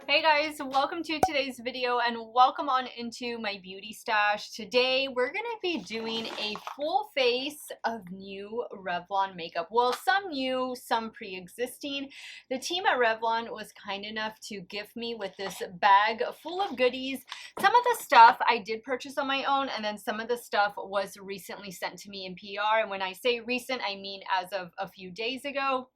Hey guys, welcome to today's video and welcome on into my beauty stash. Today we're going to be doing a full face of new Revlon makeup. Well, some new, some pre-existing. The team at Revlon was kind enough to gift me with this bag full of goodies. Some of the stuff I did purchase on my own, and then some of the stuff was recently sent to me in PR. And when I say recent, I mean as of a few days ago.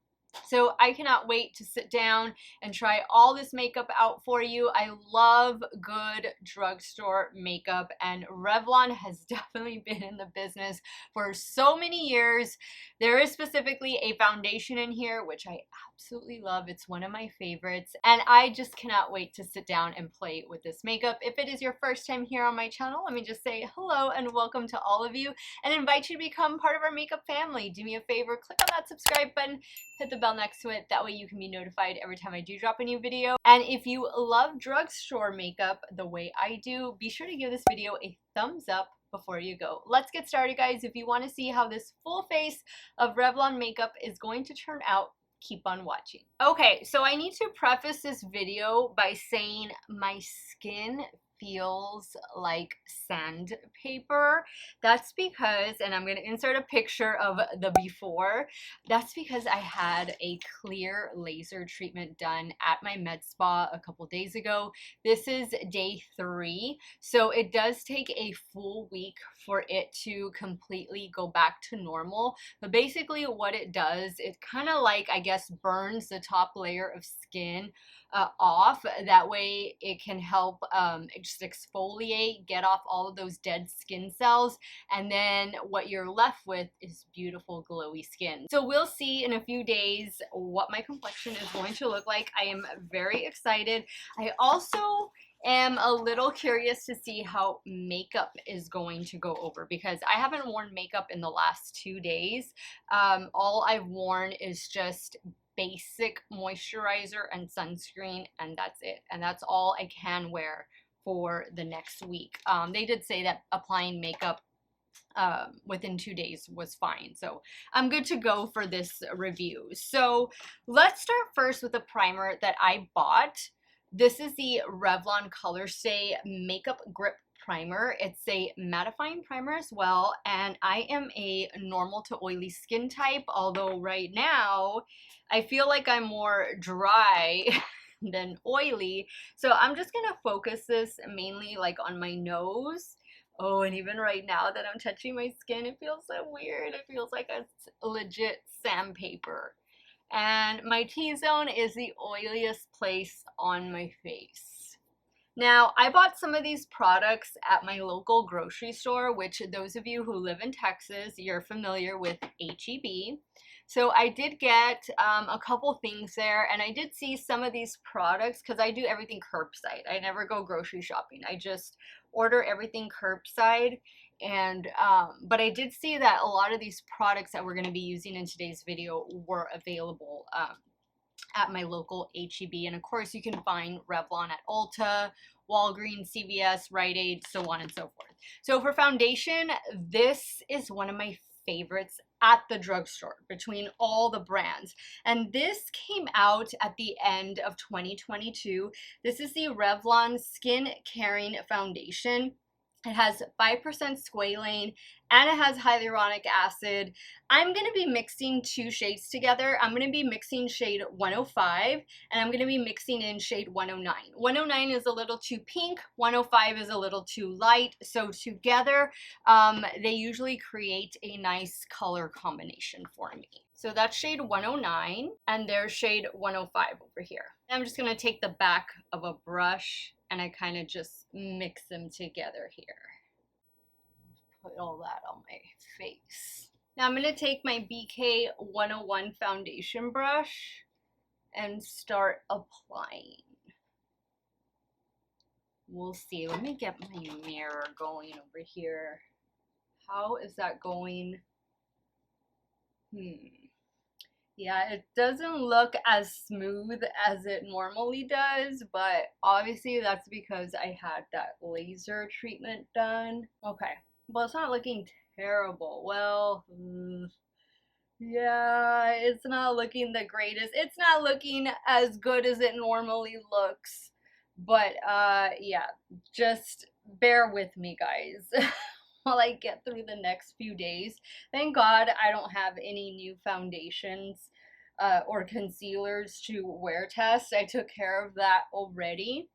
So I cannot wait to sit down and try all this makeup out for you. I love good drugstore makeup, and Revlon has definitely been in the business for so many years. There is specifically a foundation in here, which I absolutely love. It's one of my favorites, and I just cannot wait to sit down and play with this makeup. If it is your first time here on my channel, let me just say hello and welcome to all of you and invite you to become part of our makeup family. Do me a favor, click on that subscribe button, hit the bell next to it. That way you can be notified every time I do drop a new video. And if you love drugstore makeup the way I do, be sure to give this video a thumbs up before you go. Let's get started, guys. If you want to see how this full face of Revlon makeup is going to turn out, keep on watching. Okay, so I need to preface this video by saying my skin feels like sandpaper. That's because, and I'm going to insert a picture of the before, that's because I had a clear laser treatment done at my med spa a couple days ago. This is day 3, so it does take a full week for it to completely go back to normal. But basically what it does, it kind of like, I guess, burns the top layer of skin off. That way it can help just exfoliate, get off all of those dead skin cells, and then what you're left with is beautiful glowy skin. So we'll see in a few days what my complexion is going to look like. I am very excited. I also am a little curious to see how makeup is going to go over, because I haven't worn makeup in the last 2 days. All I've worn is just basic moisturizer and sunscreen, and that's it. And that's all I can wear for the next week. They did say that applying makeup within 2 days was fine, so I'm good to go for this review. So let's start first with a primer that I bought. This is the Revlon Color Stay Makeup Grip Primer. It's a mattifying primer as well, and I am a normal to oily skin type, although right now I feel like I'm more dry than oily. So I'm just gonna focus this mainly like on my nose. Oh, and even right now that I'm touching my skin, it feels so weird. It feels like it's legit sandpaper. And my T-zone is the oiliest place on my face. Now, I bought some of these products at my local grocery store, which those of you who live in Texas, you're familiar with HEB. So I did get a couple things there, and I did see some of these products because I do everything curbside. I never go grocery shopping. I just order everything curbside. And but I did see that a lot of these products that we're going to be using in today's video were available at my local HEB. And of course you can find Revlon at Ulta, Walgreens, CVS, Rite Aid, so on and so forth. So for foundation, this is one of my favorites at the drugstore between all the brands, and this came out at the end of 2022. This is the Revlon Skin Caring Foundation. It has 5% squalane and it has hyaluronic acid. I'm going to be mixing 2 shades together. I'm going to be mixing shade 105 and I'm going to be mixing in shade 109. 109 is a little too pink, 105 is a little too light. So together, they usually create a nice color combination for me. So that's shade 109 and there's shade 105 over here. I'm just going to take the back of a brush and I kind of just mix them together here. Put all that on my face. Now I'm going to take my BK 101 foundation brush and start applying. We'll see. Let me get my mirror going over here. How is that going? Yeah, it doesn't look as smooth as it normally does, but obviously that's because I had that laser treatment done. Okay, well, it's not looking terrible. Well, yeah, it's not looking the greatest. It's not looking as good as it normally looks. But yeah, just bear with me, guys. While I get through the next few days. Thank God I don't have any new foundations or concealers to wear test. I took care of that already.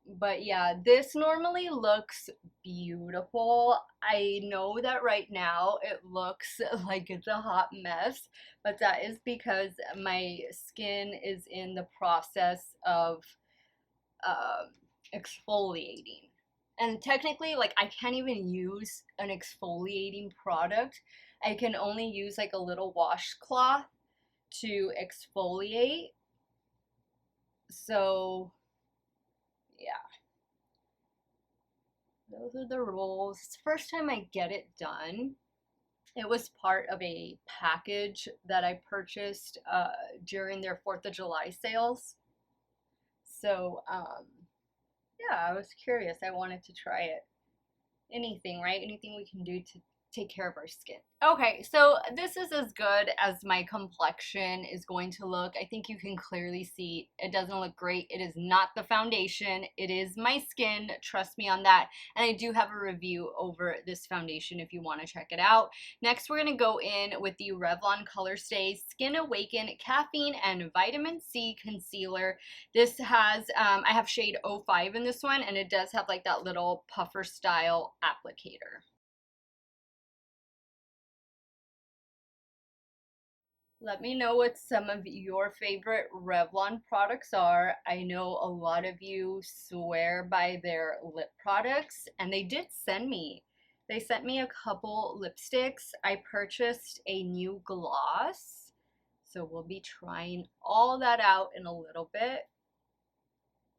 But yeah, this normally looks beautiful. I know that right now it looks like it's a hot mess, but that is because my skin is in the process of exfoliating. And technically, like, I can't even use an exfoliating product. I can only use like a little washcloth to exfoliate. So yeah, those are the rules. It's the first time I get it done. It was part of a package that I purchased during their 4th of July sales. So yeah, I was curious. I wanted to try it. Anything, right? Anything we can do to take care of our skin. Okay, so this is as good as my complexion is going to look. I think you can clearly see it doesn't look great. It is not the foundation. It is my skin. Trust me on that. And I do have a review over this foundation if you want to check it out. Next, we're going to go in with the Revlon Color Stay Skin Awaken Caffeine and Vitamin C Concealer. This has, I have shade 05 in this one, and it does have like that little puffer style applicator. Let me know what some of your favorite Revlon products are. I know a lot of you swear by their lip products, and they did send me. They sent me a couple lipsticks. I purchased a new gloss, so we'll be trying all that out in a little bit.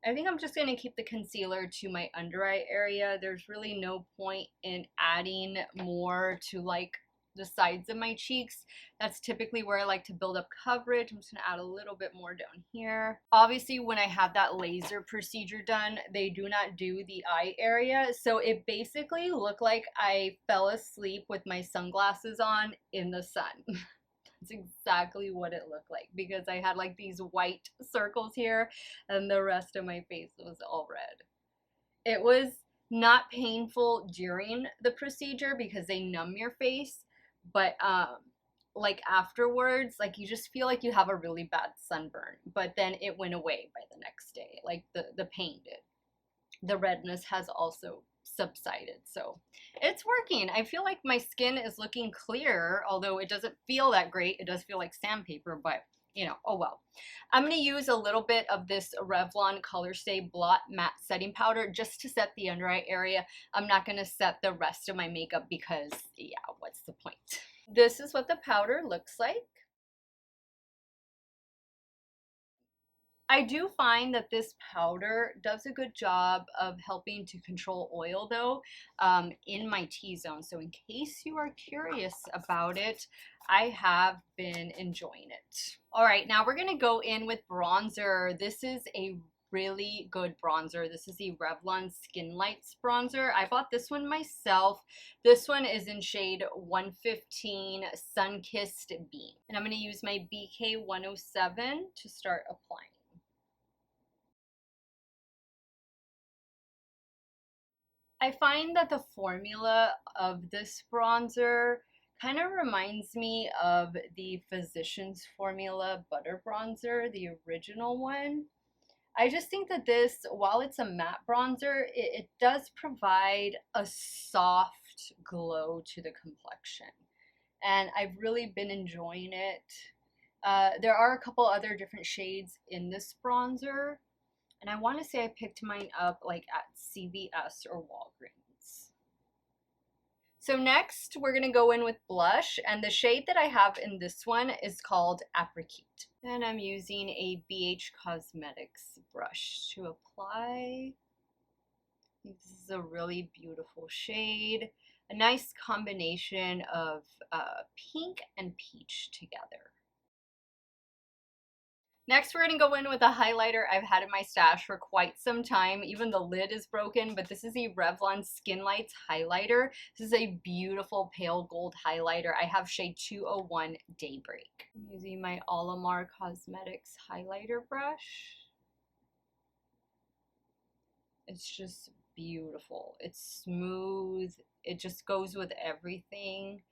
I think I'm just going to keep the concealer to my under eye area. There's really no point in adding more to like the sides of my cheeks. That's typically where I like to build up coverage. I'm just going to add a little bit more down here. Obviously, when I have that laser procedure done, they do not do the eye area. So it basically looked like I fell asleep with my sunglasses on in the sun. That's exactly what it looked like, because I had like these white circles here and the rest of my face was all red. It was not painful during the procedure because they numb your face, but like afterwards, like you just feel like you have a really bad sunburn, but then it went away by the next day, like the pain did. The redness has also subsided, so it's working. I feel like my skin is looking clearer, although it doesn't feel that great. It does feel like sandpaper, but you know, oh well. I'm going to use a little bit of this Revlon Color Stay Blot Matte Setting Powder just to set the under eye area. I'm not going to set the rest of my makeup because, yeah, what's the point? This is what the powder looks like. I do find that this powder does a good job of helping to control oil though in my T-zone. So in case you are curious about it, I have been enjoying it. All right, now we're gonna go in with bronzer. This is a really good bronzer. This is the Revlon Skin Lights bronzer. I bought this one myself. This one is in shade 115 Sun-Kissed Beam. And I'm gonna use my BK 107 to start applying. I find that the formula of this bronzer kind of reminds me of the Physicians Formula Butter Bronzer, the original one. I just think that this, while it's a matte bronzer, it does provide a soft glow to the complexion. And I've really been enjoying it. There are a couple other different shades in this bronzer. And I want to say I picked mine up like at CVS or Walgreens. So next we're going to go in with blush, and the shade that I have in this one is called Apricot. And I'm using a BH Cosmetics brush to apply. This is a really beautiful shade. A nice combination of pink and peach together. Next, we're going to go in with a highlighter I've had in my stash for quite some time. Even the lid is broken, but this is the Revlon Skin Lights highlighter. This is a beautiful pale gold highlighter. I have shade 201 Daybreak. I'm using my Olimar Cosmetics highlighter brush. It's just beautiful. It's smooth. It just goes with everything.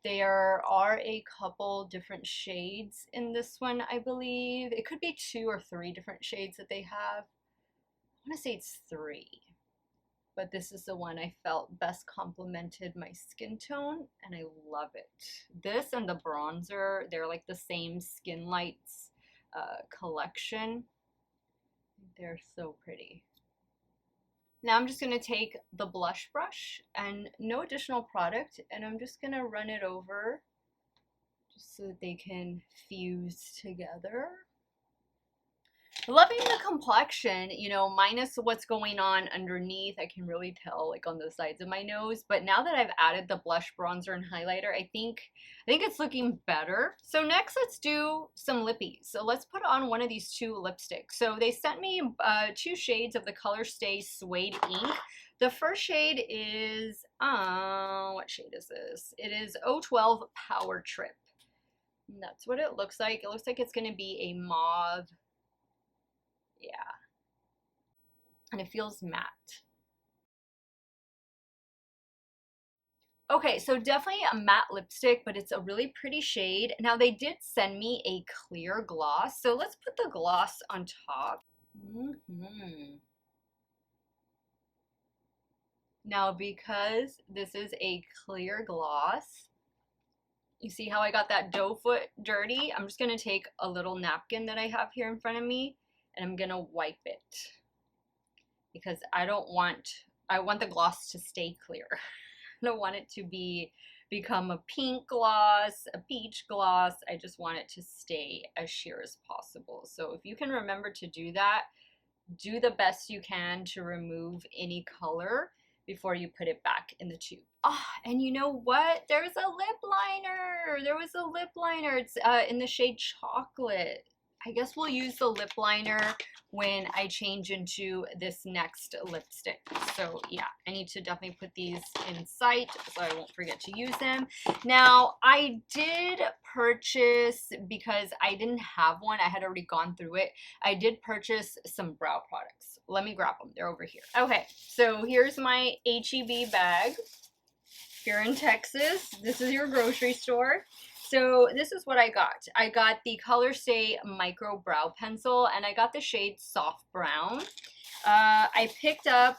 There are a couple different shades in this one, I believe. It could be 2 or 3 different shades that they have. I want to say it's 3. But this is the one I felt best complemented my skin tone, and I love it. This and the bronzer, they're like the same Skin Lights collection. They're so pretty. Now I'm just going to take the blush brush and no additional product, and I'm just going to run it over just so that they can fuse together. Loving the complexion, you know, minus what's going on underneath. I can really tell like on the sides of my nose, but now that I've added the blush, bronzer, and highlighter, I think it's looking better. So next, let's do some lippies. So let's put on one of these 2 lipsticks. So they sent me 2 shades of the Color Stay Suede Ink. The first shade is, what shade is this? It is 012 Power Trip. And that's what it looks like. It looks like it's going to be a mauve. Yeah. And it feels matte. Okay, so definitely a matte lipstick, but it's a really pretty shade. Now they did send me a clear gloss, so let's put the gloss on top. Now because this is a clear gloss, you see how I got that doe foot dirty? I'm just going to take a little napkin that I have here in front of me, and I'm gonna wipe it because I want the gloss to stay clear. I don't want it to become a pink gloss, a peach gloss. I just want it to stay as sheer as possible. So if you can remember to do that, do the best you can to remove any color before you put it back in the tube. Oh, and you know what? There's a lip liner. There was a lip liner. It's in the shade Chocolate. I guess we'll use the lip liner when I change into this next lipstick. So yeah, I need to definitely put these in sight so I won't forget to use them. Now, I did purchase, because I didn't have one, I had already gone through it, I did purchase some brow products. Let me grab them. They're over here. Okay, so here's my HEB bag. If you're in Texas, this is your grocery store. So this is what I got. I got the Color Stay Micro Brow Pencil, and I got the shade Soft Brown. I picked up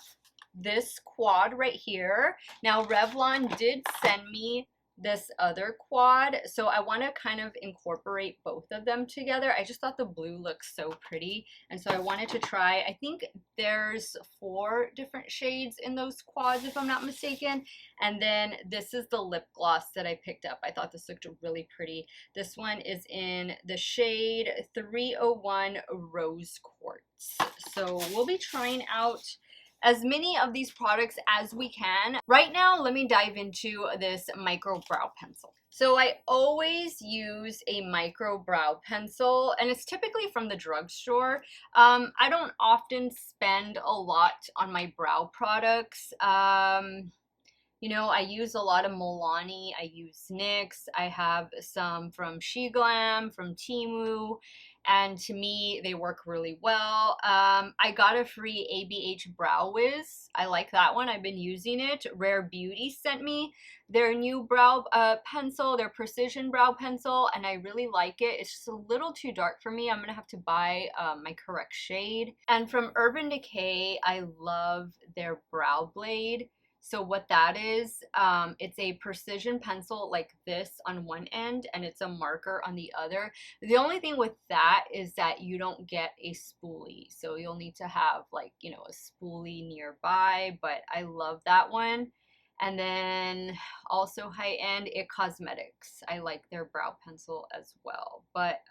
this quad right here. Now Revlon did send me this other quad, so I want to kind of incorporate both of them together. I just thought the blue looks so pretty, and so I wanted to try. I think there's 4 different shades in those quads if I'm not mistaken, and then this is the lip gloss that I picked up. I thought this looked really pretty. This one is in the shade 301 Rose Quartz. So we'll be trying out as many of these products as we can. Right now, let me dive into this micro brow pencil. So I always use a micro brow pencil, and it's typically from the drugstore. I don't often spend a lot on my brow products. You know, I use a lot of Milani, I use NYX, I have some from SheGlam, from Temu, and to me, they work really well. I got a free ABH Brow Wiz. I like that one. I've been using it. Rare Beauty sent me their new brow pencil, their precision brow pencil, and I really like it. It's just a little too dark for me. I'm gonna have to buy my correct shade. And from Urban Decay, I love their Brow Blade. So what that is, it's a precision pencil like this on one end, and it's a marker on the other. The only thing with that is that you don't get a spoolie. So you'll need to have, like, you know, a spoolie nearby, but I love that one. And then also high-end It Cosmetics. I like their brow pencil as well. But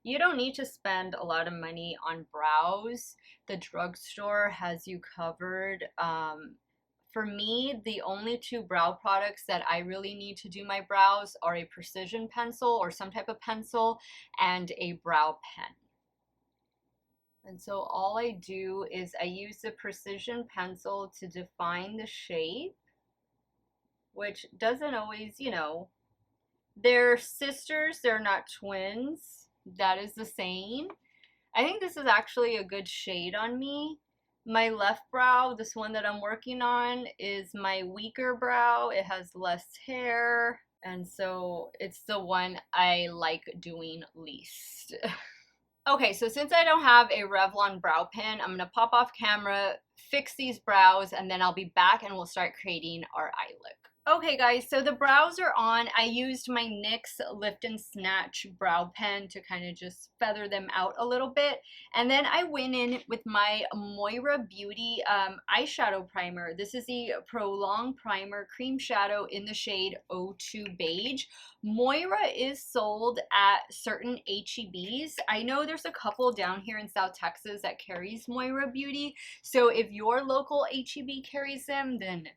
you don't need to spend a lot of money on brows. The drugstore has you covered. For me, the only 2 brow products that I really need to do my brows are a precision pencil or some type of pencil and a brow pen. And so all I do is I use the precision pencil to define the shape, which doesn't always, you know, they're sisters, they're not twins. That is the saying. I think this is actually a good shade on me. My left brow, this one that I'm working on, is my weaker brow. It has less hair, and so it's the one I like doing least. Okay, so since I don't have a Revlon brow pen, I'm gonna pop off camera, fix these brows, and then I'll be back and we'll start creating our eye look. Okay guys, so the brows are on. I used my NYX Lift and Snatch brow pen to kind of just feather them out a little bit. And then I went in with my Moira Beauty eyeshadow primer. This is the Prolong Primer Cream Shadow in the shade 02 Beige. Moira is sold at certain HEBs. I know there's a couple down here in South Texas that carries Moira Beauty. So if your local HEB carries them, then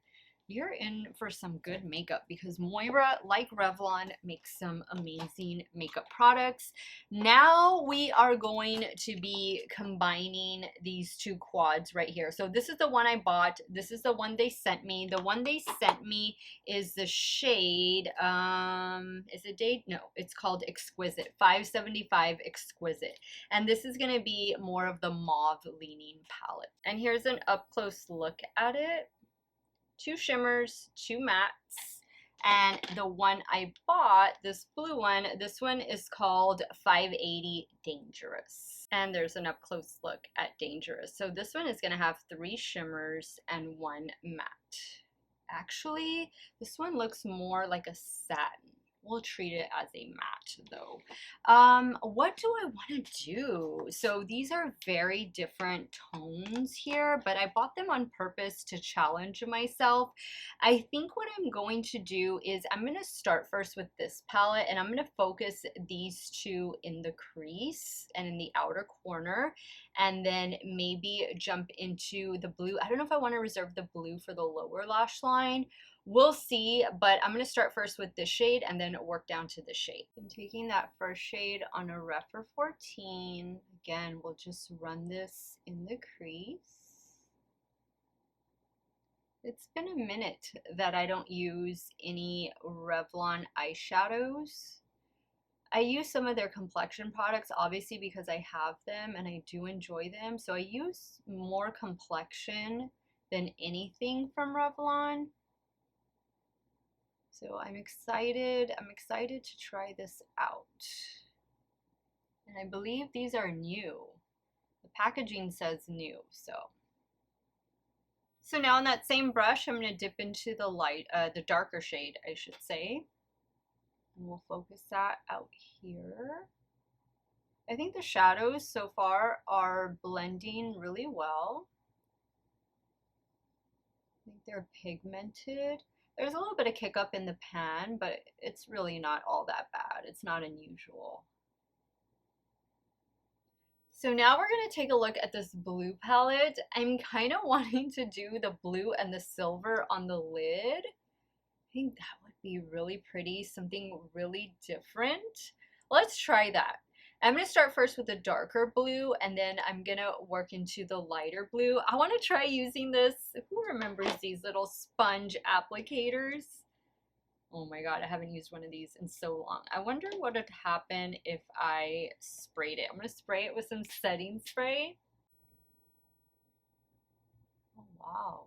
you're in for some good makeup, because Moira, like Revlon, makes some amazing makeup products. Now we are going to be combining these two quads right here. So this is the one I bought. This is the one they sent me. The one they sent me is the shade, is it Date? No, it's called Exquisite, 575 Exquisite. And this is going to be more of the mauve leaning palette. And here's an up close look at it. 2 shimmers, 2 mattes, and the one I bought, this blue one, this one is called 580 Dangerous. And there's an up close look at Dangerous. So this one is going to have 3 shimmers and 1 matte. Actually, this one looks more like a satin. We'll treat it as a matte though. What do I want to do? So these are very different tones here, but I bought them on purpose to challenge myself. I think what I'm going to do is I'm going to start first with this palette, and I'm going to focus these two in the crease and in the outer corner, and then maybe jump into the blue. I don't know if I want to reserve the blue for the lower lash line. We'll see, but I'm going to start first with this shade and then work down to this shade. I'm taking that first shade on a Rephr 14. Again, we'll just run this in the crease. It's been a minute that I don't use any Revlon eyeshadows. I use some of their complexion products, obviously, because I have them and I do enjoy them. So I use more complexion than anything from Revlon. So I'm excited to try this out. And I believe these are new. The packaging says new, so. So now on that same brush, I'm going to dip into the darker shade, I should say. And we'll focus that out here. I think the shadows so far are blending really well. I think they're pigmented. There's a little bit of kick up in the pan, but it's really not all that bad. It's not unusual. So now we're going to take a look at this blue palette. I'm kind of wanting to do the blue and the silver on the lid. I think that would be really pretty, something really different. Let's try that. I'm going to start first with the darker blue, and then I'm going to work into the lighter blue. I want to try using this. Who remembers these little sponge applicators? Oh my god, I haven't used one of these in so long. I wonder what would happen if I sprayed it. I'm going to spray it with some setting spray. Oh, wow.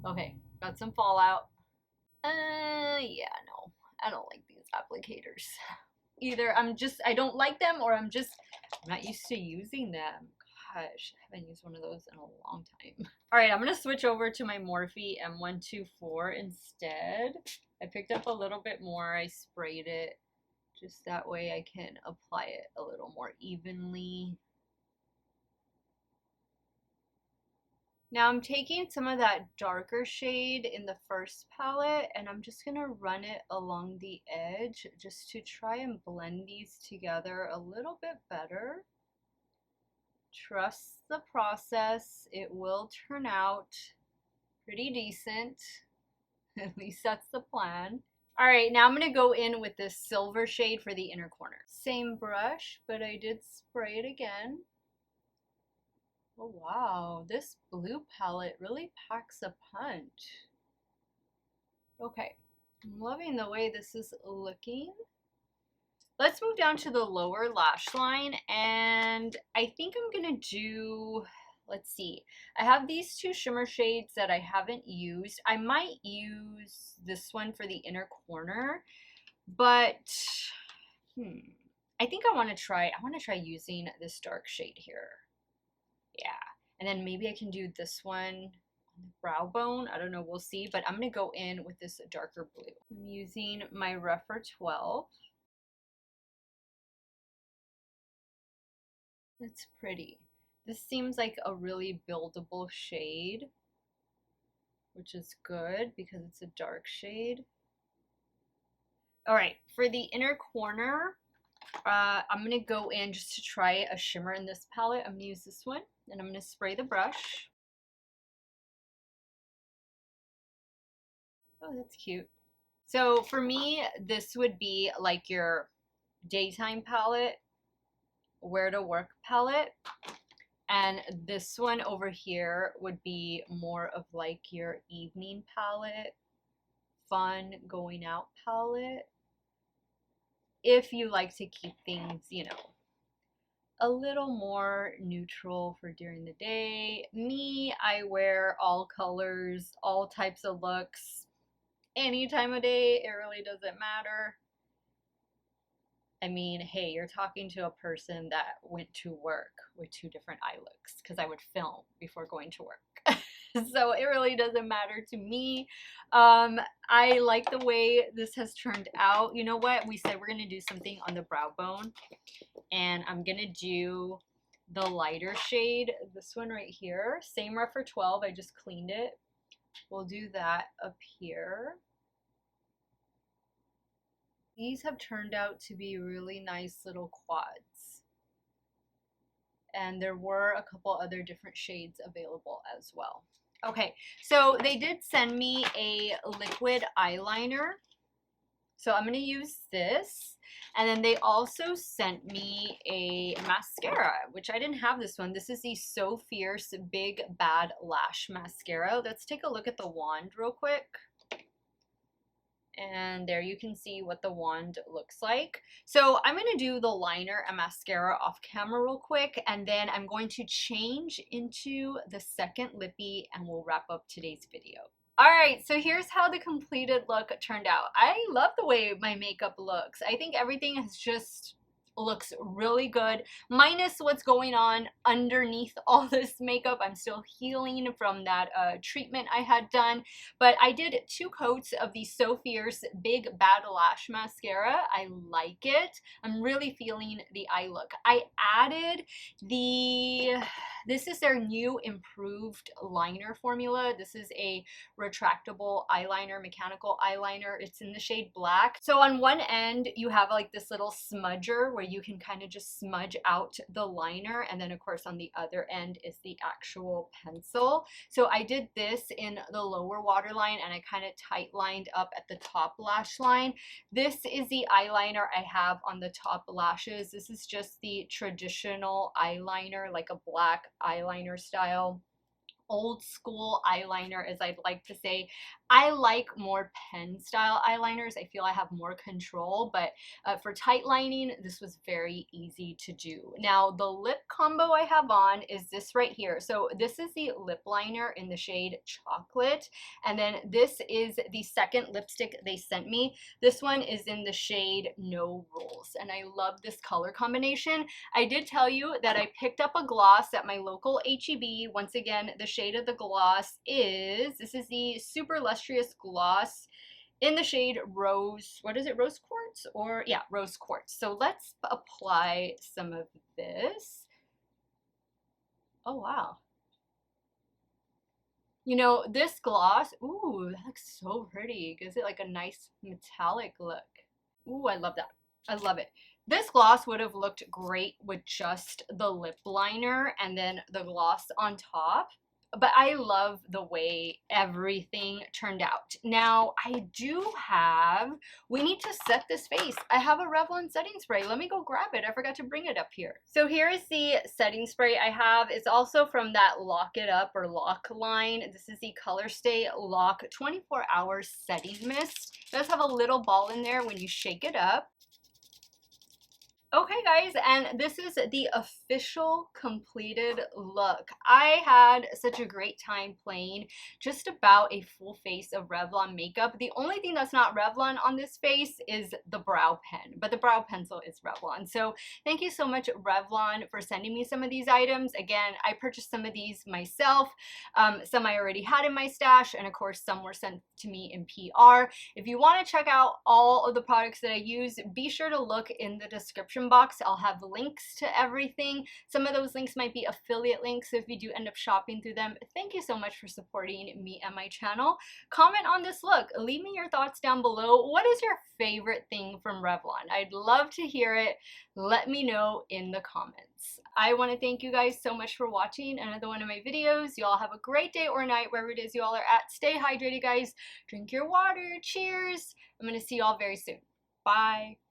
Okay, got some fallout. Yeah, no. I don't like these applicators. Either I don't like them, or I'm not used to using them. Gosh, I haven't used one of those in a long time. Alright, I'm going to switch over to my Morphe M124 instead. I picked up a little bit more. I sprayed it. Just that way I can apply it a little more evenly. Now I'm taking some of that darker shade in the first palette, and I'm just going to run it along the edge just to try and blend these together a little bit better. Trust the process. It will turn out pretty decent. At least that's the plan. Alright, now I'm going to go in with this silver shade for the inner corner. Same brush, but I did spray it again. Oh wow, this blue palette really packs a punch. Okay, I'm loving the way this is looking. Let's move down to the lower lash line, and I think I'm gonna do, let's see, I have these two shimmer shades that I haven't used. I might use this one for the inner corner, but I think I want to try using this dark shade here. Yeah, and then maybe I can do this one on the brow bone. I don't know, we'll see, but I'm gonna go in with this darker blue. I'm using my Rephr 12. That's pretty. This seems like a really buildable shade, which is good because it's a dark shade. All right, for the inner corner, I'm gonna go in just to try a shimmer in this palette. I'm gonna use this one, and I'm gonna spray the brush. Oh, that's cute. So for me, this would be like your daytime palette, wear to work palette. And this one over here would be more of like your evening palette, fun going out palette. If you like to keep things, you know, a little more neutral for during the day. Me, I wear all colors, all types of looks, any time of day. It really doesn't matter. I mean, hey, you're talking to a person that went to work with two different eye looks because I would film before going to work. So it really doesn't matter to me. I like the way this has turned out. You know what? We said we're going to do something on the brow bone, and I'm going to do the lighter shade, this one right here. Same Rephr 12, I just cleaned it. We'll do that up here. These have turned out to be really nice little quads. And there were a couple other different shades available as well. Okay, so they did send me a liquid eyeliner. So I'm gonna use this. And then they also sent me a mascara, which I didn't have this one. This is the So Fierce Big Bad Lash Mascara. Let's take a look at the wand real quick. And there you can see what the wand looks like. So I'm going to do the liner and mascara off camera real quick, and then I'm going to change into the second lippy and we'll wrap up today's video. Alright, so here's how the completed look turned out. I love the way my makeup looks. I think everything has just looks really good, minus what's going on underneath all this makeup. I'm still healing from that treatment I had done, but I did 2 coats of the So Fierce Big Bad Lash Mascara. I like it. I'm really feeling the eye look. I added this is their new improved liner formula. This is a retractable eyeliner, mechanical eyeliner. It's in the shade black. So on one end, you have like this little smudger where you can kind of just smudge out the liner, and then of course on the other end is the actual pencil. So I did this in the lower waterline, and I kind of tight lined up at the top lash line. This is the eyeliner I have on the top lashes. This is just the traditional eyeliner, like a black eyeliner style, old school eyeliner, as I'd like to say. I like more pen style eyeliners. I feel I have more control, but for tight lining, this was very easy to do. Now, the lip combo I have on is this right here. So this is the lip liner in the shade Chocolate, and then this is the second lipstick they sent me. This one is in the shade No Rules, and I love this color combination. I did tell you that I picked up a gloss at my local HEB. Once again, the shade of the gloss is, this is the Super Lustrous Gloss in the shade Rose, what is it, Rose Quartz? Or yeah, Rose Quartz. So let's apply some of this. Oh wow. You know, this gloss, ooh, that looks so pretty. It gives it like a nice metallic look. Ooh, I love that. I love it. This gloss would have looked great with just the lip liner and then the gloss on top. But I love the way everything turned out. Now, I do have, we need to set this face. I have a Revlon setting spray. Let me go grab it. I forgot to bring it up here. So here is the setting spray I have. It's also from that Lock It Up or Lock line. This is the Color Stay Lock 24 Hour Setting Mist. It does have a little ball in there when you shake it up. And then this is the second lipstick they sent me. This one is in the shade No Rules, and I love the way everything turned out. Now, I do have, we need to set this face. I have a Revlon setting spray. Let me go grab it. I forgot to bring it up here. So here is the setting spray I have. It's also from that Lock It Up or Lock line. This is the Color Stay Lock 24 Hour Setting Mist. It does have a little ball in there when you shake it up. Okay guys, and this is the official completed look. I had such a great time playing just about a full face of Revlon makeup. The only thing that's not Revlon on this face is the brow pen, but the brow pencil is Revlon. So thank you so much Revlon for sending me some of these items. Again, I purchased some of these myself. Some I already had in my stash, and of course some were sent to me in PR. If you want to check out all of the products that I use, be sure to look in the description box. I'll have links to everything. Some of those links might be affiliate links, so if you do end up shopping through them, thank you so much for supporting me and my channel. Comment on this look. Leave me your thoughts down below. What is your favorite thing from Revlon? I'd love to hear it. Let me know in the comments. I want to thank you guys so much for watching another one of my videos. You all have a great day or night wherever it is you all are at. Stay hydrated, guys. Drink your water. Cheers. I'm going to see you all very soon. Bye.